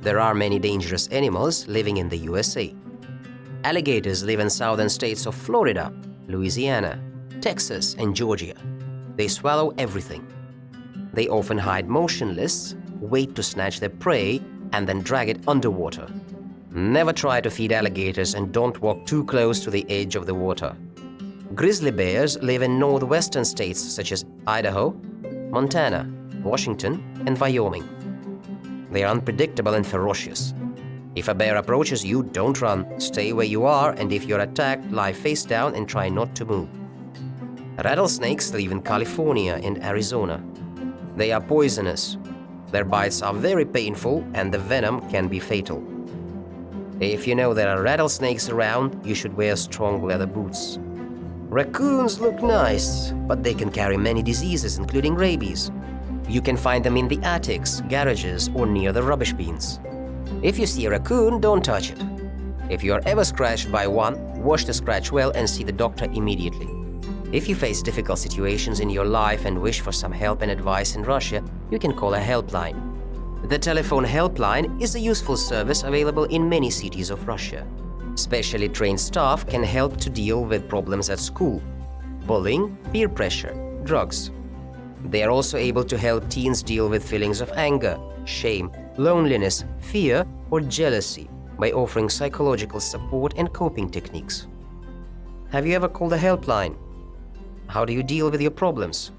there are many dangerous animals living in the USA. Alligators live in southern states of Florida, Louisiana, Texas, and Georgia. They swallow everything. They often hide motionless, wait to snatch their prey, and then drag it underwater. Never try to feed alligators and don't walk too close to the edge of the water. Grizzly bears live in northwestern states such as Idaho, Montana, Washington, and Wyoming. They are unpredictable and ferocious. If a bear approaches you, don't run. Stay where you are, and if you're attacked, lie face down and try not to move. Rattlesnakes live in California and Arizona. They are poisonous. Their bites are very painful, and the venom can be fatal. If you know there are rattlesnakes around, you should wear strong leather boots. Raccoons look nice, but they can carry many diseases, including rabies. You can find them in the attics, garages, or near the rubbish bins. If you see a raccoon, don't touch it. If you are ever scratched by one, wash the scratch well and see the doctor immediately. If you face difficult situations in your life and wish for some help and advice in Russia, you can call a helpline. The telephone helpline is a useful service available in many cities of Russia. Specially trained staff can help to deal with problems at school, bullying, peer pressure, drugs. They are also able to help teens deal with feelings of anger, shame, loneliness, fear, or jealousy by offering psychological support and coping techniques. Have you ever called a helpline? How do you deal with your problems?